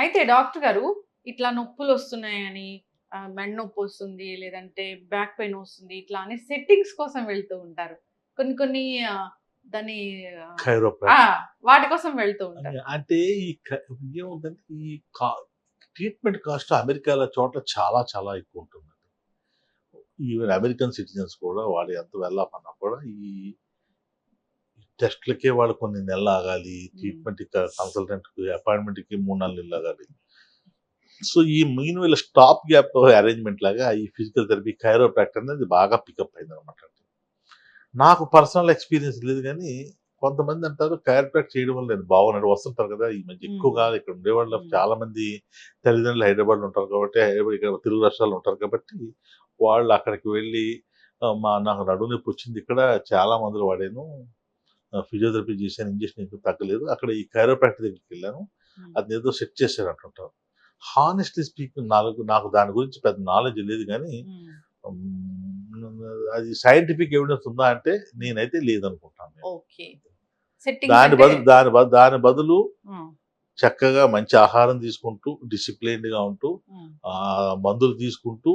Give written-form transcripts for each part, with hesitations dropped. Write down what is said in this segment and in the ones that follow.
అయితే డాక్టర్ గారు ఇట్లా నొప్పులొస్తున్నాయని మెడ నొప్పొస్తుంది, లేదంటే బ్యాక్ పెయిన్ వస్తుంది. ఇట్లా అని సెట్టింగ్స్ కోసం వెళ్తూ ఉంటారు. కొన్ని కొన్ని దాన్ని ఆహ్, ఆ! కైరోప్రాక్టర్. వాటి కోసం వెళ్తూ ఉంటారు. అంటే ఈ ఏముందంటే ఈ కా ట్రీట్మెంట్ కాస్ట్ అమెరికాలో చోట్ల చాలా చాలా ఎక్కువుంటుందండి. ఈవెన్ అమెరికన్ సిటిజన్స్ కూడా వాళ్ళు ఎంత వెళ్ళమన్నా కూడా ఈ టెస్ట్‌లకే వాళ్ళు కొన్ని నెలలాగాలి. హ్మ్. ట్రీట్మెంట్‌కి కన్సల్టెంట్‌కి అపాయింట్‌మెంట్‌కి 3, 4 నెలలాగాలి. సో, ఈ మీన్‌వైల్ స్టాప్ గ్యాప్ అరేంజ్‌మెంట్ లాగా ఈ ఫిజికల్ థెరపీ, కైరోప్రాక్టర్ అనేది బాగా పికప్ అయిందనమాట. నాకు పర్సనల్ ఎక్స్‌పీరియన్స్ లేదు గానీ, కొంతమంది అంటారు కైరోప్రాక్ట్ చేయడం వల్ల నేను బాగున్నాడు. వస్తుంటారు కదా! ఈ మధ్య హ్మ్. ఎక్కువగా ఇక్కడ ఉండేవాళ్ళు హ్మ్. చాలా మంది తల్లిదండ్రులు హైదరాబాద్‌లో ఉంటారు కాబట్టి, ఇక్కడ తెలుగు రాష్ట్రాల్లో ఉంటారు కాబట్టి, వాళ్ళు అక్కడికి వెళ్ళి నాకు నడుము నొప్పి వచ్చింది ఇక్కడ చాలా మందులు వాడాను. ఫిజియోథెరపీ చేశాను. ఇంజెక్షన్ ఎందుకు తగ్గలేదు. అక్కడ ఈ కైరోప్రాక్టర్ దగ్గరికెళ్ళాను. హ్మ్. అదేదో సెట్ చేశారంటుంటారు. హానెస్ట్‌లీ స్పీకింగ్ నాకు దాని గురించి పెద్ద నాలెడ్జ్ లేదు గానీ, హ్మ్. అది సైంటిఫిక్ ఎవిడెన్స్ ఉందా అంటే నేనైతే లేదనుకుంటాను నేను. ఓకే. సెట్టింగ్స్ అంటే దాని బదులు హ్మ్. చక్కగా మంచి ఆహారం తీసుకుంటూ, డిసిప్లిన్డ్‌గా ఉంటూ, హ్మ్. మందులు తీసుకుంటూ,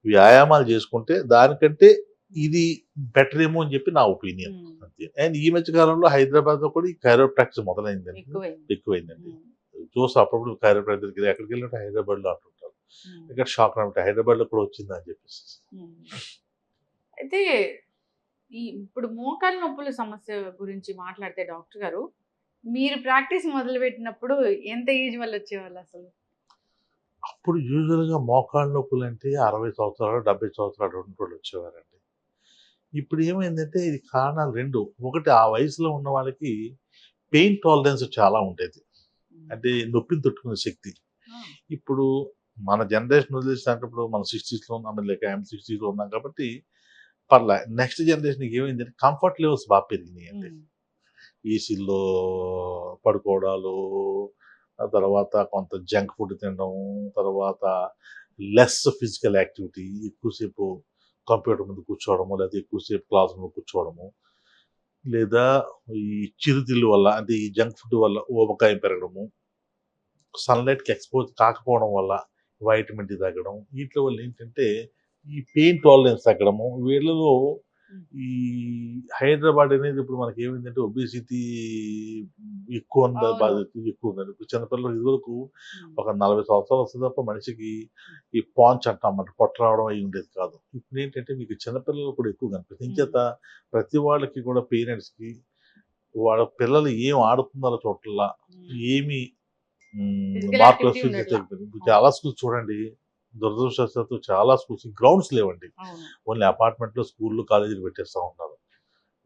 వ్యాయామాలు చేసుకుంటే దానికంటే ఇది బెటర్ ఏమో అని చెప్పి నా ఒపీనియన్. హ్మ్. అంతే. అండ్ ఈ మధ్య కాలంలో హైదరాబాద్‌లో కూడా ఈ కైరోప్రాక్టిక్స్ మొదలైందండి. ఎక్కువైంది. ఎక్కువైందండి. హ్మ్. చూసి అప్పుడప్పుడు కైరోప్రాక్టర్ దగ్గరికి ఎక్కడికెళ్ళినా హైదరాబాద్‌లో అంటుంటారు. హ్మ్. ఇక్కడ షాక్ అనమాట. హైదరాబాద్‌లో కూడా వచ్చిందా అని చెప్పేసి. హ్మ్. అయితే ఇప్పుడు మోకాలు నొప్పుల సమస్య గురించి మాట్లాడితే డాక్టర్ గారు, మీరు ప్రాక్టీస్ మొదలుపెట్టినప్పుడు ఎంత ఏజ్ వాళ్ళొచ్చేవాళ్ళసలు? అప్పుడు యూజువల్‌గా మోకాళ్ళ నొప్పులంటే 60 సంవత్సరాలు, 70 సంవత్సరాలు ఉన్నోళ్ళు వచ్చేవారండి. ఇప్పుడు ఏమైందంటే ఇది కారణాలు 2. ఒకటి ఆ వయసులో ఉన్న వాళ్ళకి పెయిన్ టాలరెన్స్ చాలా ఉండేది. హ్మ్. అంటే నొప్పిని తట్టుకునే శక్తి. ఆ! ఇప్పుడు మన జనరేషన్ వదిలేసినప్పుడు ఇప్పుడు మనం 60స్‌లో ఉన్నాం లేక 60లో ఉన్నాం కాబట్టి పర్లే. నెక్స్ట్ జనరేషన్‌కి ఏమైందంటే కంఫర్ట్ లెవెల్స్ పెరిగినాయండి. హ్మ్. ఏసీల్లో పడుకోవడాలు, ఆ తర్వాత కొంత జంక్ ఫుడ్ తినడం, తర్వాత లెస్ ఫిజికల్ యాక్టివిటీ, ఎక్కువసేపు కంప్యూటర్ ముందు కూర్చోవడము, లేకపోతే ఎక్కువసేపు క్లాస్ రూమ్‌లో కూర్చోవడము, లేదా ఈ చిరుతిళ్ళు వల్ల అంటే ఈ జంక్ ఫుడ్ వల్ల ఊబకాయం పెరగడము, సన్‌లైట్‌కి ఎక్స్‌పోజ్ కాకపోవడం వల్ల వైటమిన్ డి తగ్గడం, వీట్ల వల్ల ఏంటంటే ఈ పెయిన్ టాలరెన్స్ తగ్గడము, వీళ్ళలో హ్మ్. ఈ హైదరాబాద్ అనేది ఇప్పుడు మనకేమైందంటే ఒబేసిటీ ఎక్కువ ఉన్న అవును. బాధ్యత ఎక్కువ ఉందండి. ఇప్పుడు చిన్నపిల్లలు ఇదివరకు హ్మ్. ఒక 40 సంవత్సరాలు వస్తే తప్ప మనిషికి ఈ పాంచ్ అంటామట పొట్ట రావడం అయి ఉండేది కాదు. ఇప్పుడేంటంటే మీకు చిన్నపిల్లలు కూడా ఎక్కువ కనిపిస్తుంది. హ్మ్. ఇంచేత ప్రతి వాళ్ళకి కూడా పేరెంట్స్‌కి వాళ్ళ పిల్లలు ఏం ఆడుతున్నారో చూడట్లా, హ్మ్. ఏమి ఫిజికల్ మార్కులో యాక్టివిటీ ఫీజులు ఉండట్లా. తగ్గిపోయింది. ఇప్పుడు అవును. చాలా స్కూల్స్ చూడండి, దురదృష్టవశాత్తు చాలా స్కూల్స్ గ్రౌండ్స్ లేవండి. అవును. ఓన్లీ అపార్ట్మెంట్‌లో స్కూల్లు, కాలేజీలు పెట్టేస్తా ఉన్నారు.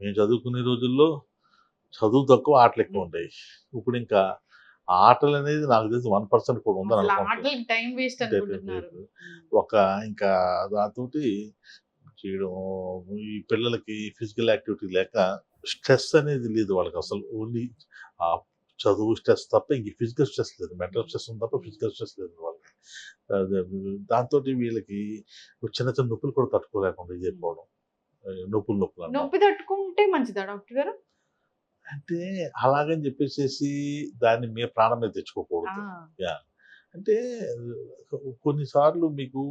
మేము చదువుకునే రోజుల్లో చదువు తక్కువ, ఆటలు ఎక్కువ హ్మ్. ఉండేవి. ఇప్పుడింకా ఆటలనేది నాకు తెలిసి 1% కూడా ఉందని అసలు అనుకోవట్లేదు. ఆటలకి టైమ్ వేస్ట్ అనుకుంటున్నారు. డెఫినెట్‌లీ. హ్మ్. ఒక ఇంకా దాంతోటి చేయడం, ఈ పిల్లలకి ఫిజికల్ యాక్టివిటీ లేక స్ట్రెస్ అనేది లేదు వాళ్ళకసలు. ఓన్లీ ఆహ్, చదువు స్ట్రెస్ తప్ప ఇంక ఫిజికల్ స్ట్రెస్ లేదు. మెంటల్ హ్మ్. స్ట్రెస్ ఉంది తప్ప హ్మ్. ఫిజికల్ స్ట్రెస్ లేదు వాళ్ళకి. అదే దాంతోటి వీళ్ళకి చిన్న చిన్న నొప్పులు కూడా తట్టుకోలేకుండా హ్మ్. ఇదైపోవడం. నొప్పులంటాం. నొప్పి తట్టుకుంటే మంచిదా డాక్టర్ గారు? అంటే అలాగని చెప్పేసేసి దాన్ని ప్రాణం మీద ఆ! తెచ్చుకోకూడదు. యాహ్! అంటే కొన్ని సార్లు మీకు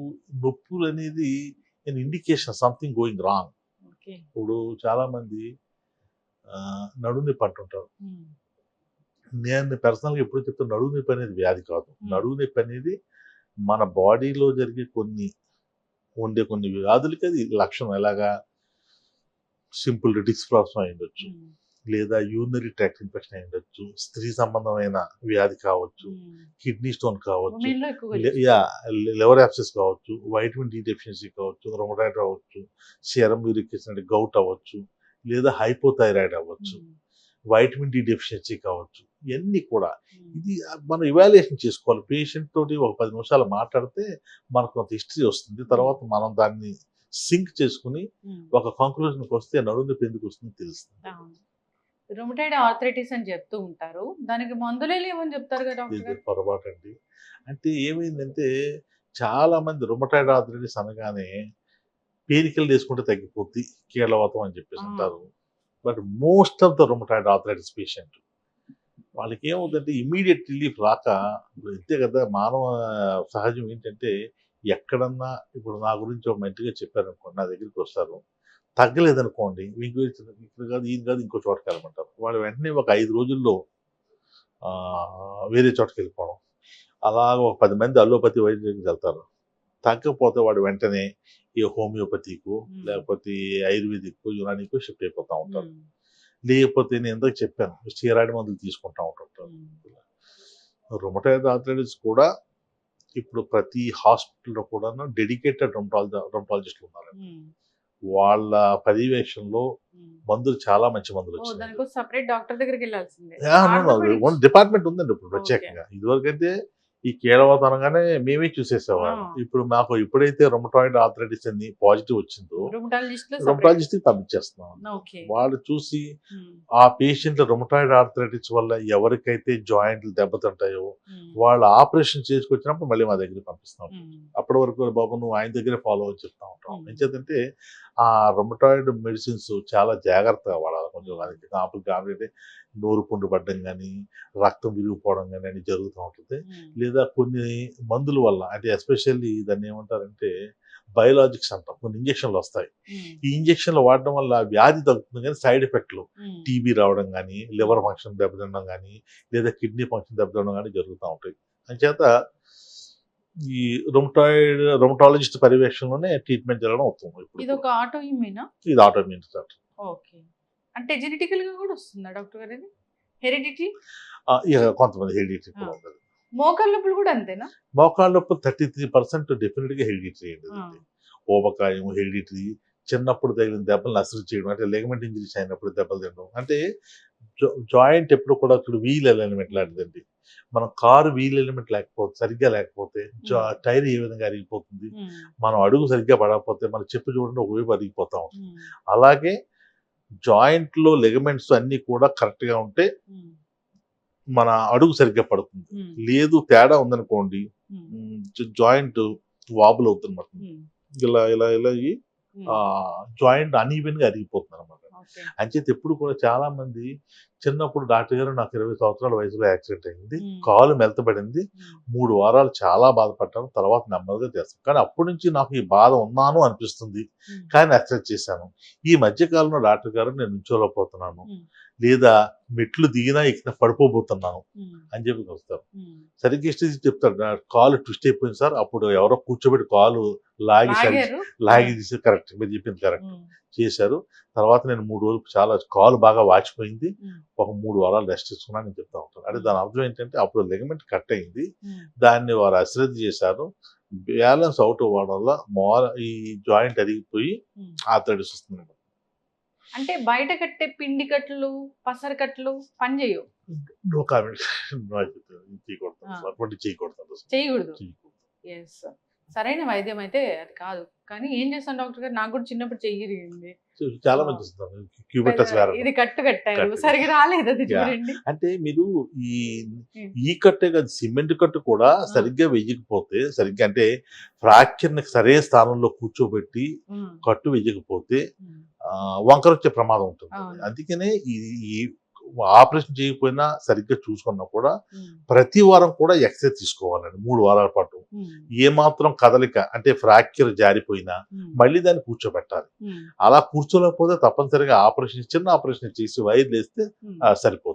నొప్పులనేది indication something going wrong. Okay. ఇప్పుడు చాలామంది నడుము నొప్పి అంటుంటారు. హ్మ్. నేను పర్సనల్‌గా ఎప్పుడు చెప్తాను నడుము నొప్పి అనేది వ్యాధి కాదు. హ్మ్. నడుము నొప్పి అనేది మన బాడీలో జరిగే కొన్ని వ్యాధులకి అది లక్షణం. ఎలాగా సింపుల్ డిస్క్ ప్రాబ్లమ్ అయ్యుండొచ్చు. హ్మ్. లేదా యూరినరీ ట్రాక్ట్ ఇన్ఫెక్షన్ అయ్యుండొచ్చు. స్త్రీ సంబంధమైన వ్యాధి కావచ్చు. హ్మ్. కిడ్నీ స్టోన్ కావచ్చు. ఉమెన్‌లో ఎక్కువగా యాహ్! చూస్తారు. లివర్ యాబ్సెస్ కావచ్చు. వైటమిన్ డి డెఫిషియన్సీ కావచ్చు. రొమటాయిడ్ అవ్వచ్చు. సెరమ్ యూరిక్ యాసిడ్ అంటే గౌట్ అవ్వచ్చు. లేదా హైపోథైరాయిడ్ అవ్వచ్చు. హ్మ్. వైటమిన్ డి డెఫిషియన్సీ కావచ్చు. ఇయన్నీ కూడా హ్మ్. ఇది మనం ఇవాల్యుయేషన్ చేసుకోవాలి. పేషెంట్ తోటి ఒక 10 నిమిషాలు మాట్లాడితే మనకు కొంత హిస్టరీ వస్తుంది. హ్మ్. తర్వాత మనం దాన్ని సింక్ చేసుకొని హ్మ్. ఒక కంక్లూజన్‌కొస్తే నడుము నొప్పి ఎందుకొస్తుందో తెలుస్తుంది. అవును. రుమటైడ్ ఆర్థరైటిస్ అని చెప్తూ ఉంటారు. దానికి మందులే లేవని చెప్తారుగా డాక్టర్ ఇది గారు? పొరపాటండి. అంటే ఏమైందంటే చాలామంది రుమటాయిడ్ ఆర్థరైటిస్ అనగానే పేనికలు తగ్గిపోద్ది, కీళ్ళవాతం అని ఆ! చెప్పేసి అంటారు. But most of the rheumatoid arthritis patient వాళ్ళకి ఏమవుతుందంటే ఇమ్మీడియట్ రిలీఫ్ రాక ఇప్పుడు ఇంతే కదా మానవ సహజం ఏంటంటే ఎక్కడన్నా ఇప్పుడు నా గురించి ఒక మంచిగా చెప్పారనుకోండి నా దగ్గరికి వస్తారు తగ్గలేదనుకోండి మీకు ఇక్కడ కాదు ఈయన కాదు ఇంకో చోటకి వెళ్ళమంటారు వాళ్ళు వెంటనే ఒక 5 రోజుల్లో వేరే చోటకి వెళ్ళిపోవడం అలాగ ఒక 10 మంది అల్లోపతి వైద్యుడికి వెళ్తారు తగ్గకపోతే వాడు వెంటనే ఈ హోమియోపతికు లేకపోతే ఆయుర్వేదిక్ యునానికో షిఫ్ట్ అయిపోతూ ఉంటారు లేకపోతే నేను ఎందుకు చెప్పాను స్టీరాయిడ్ మందులు తీసుకుంటూ ఉంటుంటారు రొమటాయిడ్ ఆర్థరైటిస్ కూడా ఇప్పుడు ప్రతి హాస్పిటల్లో కూడా డెడికేటెడ్ రొమటాలజిస్టులు ఉన్నారు వాళ్ళ పర్యవేక్షణలో మందులు చాలా మంచి మందులు వచ్చాయి సెపరేట్ డాక్టర్ దగ్గరికి వెళ్ళాల్సిందే డిపార్ట్మెంట్ ఉందండి ఇప్పుడు ప్రత్యేకంగా ఇదివరకైతే ఈ కీళ్ళవాతం అనగానే మేమే చూసేసేవాళ్ళం ఇప్పుడు మాకు ఎప్పుడైతే రొమటాయిడ్ ఆర్థరైటిస్ అని పాజిటివ్ వచ్చిందో రొమటాలజిస్ట్ కి పంపించేస్తున్నాం వాళ్ళు చూసి ఆ పేషెంట్ రొమటాయిడ్ ఆర్థరైటిస్ వల్ల ఎవరికైతే జాయింట్లు దెబ్బతింటాయో వాళ్ళు ఆపరేషన్ చేసుకొచ్చినప్పుడు మళ్ళీ మా దగ్గర పంపిస్తాం అప్పటి వరకు బాబు నువ్వు ఆయన దగ్గరే ఫాలో అవ్వ చెప్తా ఉంటాం ఎంచేతంటే ఆ రొమటాయిడ్ మెడిసిన్స్ చాలా జాగ్రత్తగా వాడాలి కొంచెం దానికి కాబట్టి నోరు పుండు పడడం కానీ రక్తం విరిగిపోవడం కానీ అని జరుగుతూ ఉంటుంది లేదా కొన్ని మందుల వల్ల అంటే ఎస్పెషల్లీ దాన్ని ఏమంటారంటే బయోలాజిక్స్ అంటాం కొన్ని ఇంజక్షన్లు వస్తాయి ఈ ఇంజక్షన్లు వాడడం వల్ల వ్యాధి తగ్గుతుంది కానీ సైడ్ ఎఫెక్ట్లు టీబీ రావడం కానీ లివర్ ఫంక్షన్ దెబ్బతినడం కానీ లేదా కిడ్నీ ఫంక్షన్ దెబ్బతినడం కానీ జరుగుతూ ఉంటాయి అంచేత ఈ రొమటాలజిస్ట్ పర్యవేక్షణలోనే ట్రీట్మెంట్ జరగడం అవుతుంది ఇది ఒక ఆటోఇమ్యూనా ఇది ఆటోఇమ్యూన్ డాక్టర్ ఓకే అంటే జెనెటికల్ గా కూడా వస్తుందా డాక్టర్ గారు ఇది హెరిడిటీ కొంతమంది హెరిడిటీ కూడా ఉంటుంది మోకాళ్ళ నొప్పులు కూడా అంతేనా మోకాళ్ళ నొప్పులు 33% డెఫినెట్ గా హెరిడిటరీ అండి ఊబకాయం హెరిడిటరీ చిన్నప్పుడు తగిలిన దెబ్బలు నసరు చేయడం అంటే లెగమెంట్ ఇంజరీస్ అయినప్పుడు దెబ్బలు తినడం అంటే జాయింట్ ఎప్పుడు కూడా ఇక్కడ వీల్ ఎలిమెంట్ లాంటిదండి మనం కారు వీల్ ఎలిమెంట్ లేకపోతే సరిగ్గా లేకపోతే టైర్ ఏ విధంగా అరిగిపోతుంది మనం అడుగు సరిగ్గా పడకపోతే మన చెప్పు చూడండి ఒకవైపు అరిగిపోతా ఉంటుంది అలాగే జాయింట్ లో లెగమెంట్స్ అన్ని కూడా కరెక్ట్ గా ఉంటే మన అడుగు సరిగ్గా పడుతుంది లేదు తేడా ఉందనుకోండి జాయింట్ వాబుల్ అవుతుంది ఇలా ఇలా ఇలా జాయింట్ అన్ఈవెన్ గా అరిగిపోతుంది అనమాట అంచేత ఎప్పుడు కూడా చాలా మంది చిన్నప్పుడు డాక్టర్ గారు నాకు 20 సంవత్సరాల వయసులో యాక్సిడెంట్ అయింది కాలు మెలతబడింది 3 వారాలు చాలా బాధపడ్డాను తర్వాత నెమ్మదిగా చేస్తాను కానీ అప్పటి నుంచి నాకు ఈ బాధ ఉన్నాను అనిపిస్తుంది కానీ ఎక్సర్సైజ్ చేశాను ఈ మధ్య కాలంలో డాక్టర్ గారు నేను నుంచోలేకపోతున్నాను లేదా మెట్లు దిగినా ఎక్కిన పడిపోబోతున్నాను అని చెప్పి వస్తారు సరిగ్గా చెప్తారు కాలు ట్విస్ట్ అయిపోయింది సార్ అప్పుడు ఎవరో కూర్చోబెట్టి కాలు లాగి తీసి కరెక్ట్ మీరు చెప్పింది కరెక్ట్ చేశారు తర్వాత నేను 3 రోజులు చాలా కాలు బాగా వాచిపోయింది ఒక 3 వారాలు రెస్ట్ తీసుకున్నాను నేను చెప్తా ఉంటాను అంటే దాని అర్థం ఏంటంటే అప్పుడు లెగమెంట్ కట్ అయింది దాన్ని వారు అశ్రద్ధ చేశారు బ్యాలెన్స్ అవుట్ అవ్వడం వల్ల ఈ జాయింట్ అరిగిపోయి ఆర్థరైటిస్ వస్తుంది అంటే బయట కట్టే పిండి కట్లు పసర కట్లు పని చేయవు చేయకూడదు సరైన వైద్యం అయితే అది కాదు కానీ ఏం చేస్తాను డాక్టర్ గారు నాకు కూడా చిన్నప్పుడు చెయ్యి చాలా మంది ఇది కట్టు కట్టారు సరిగ్గా రాలేదు అది చూడండి అంటే మీరు ఈ కట్టే కాదు సిమెంట్ కట్టు కూడా సరిగ్గా వెయ్యకపోతే సరిగ్గా అంటే ఫ్రాక్చర్ ని సరైన స్థానంలో కూర్చోబెట్టి కట్టు వెయ్యకపోతే వంకర వచ్చే ప్రమాదం ఉంటుంది అందుకనే ఈ ఆపరేషన్ చేయకపోయినా సరిగ్గా చూసుకున్నా కూడా ప్రతి వారం కూడా ఎక్సర్సైజ్ తీసుకోవాలండి 3 వారాల పాటు ఏ మాత్రం కదలిక అంటే ఫ్రాక్చర్ జారిపోయినా మళ్ళీ దాన్ని కూర్చోబెట్టాలి అలా కూర్చోలేకపోతే తప్పనిసరిగా చిన్న ఆపరేషన్ చేసి వైర్ వేస్తే సరిపోతుంది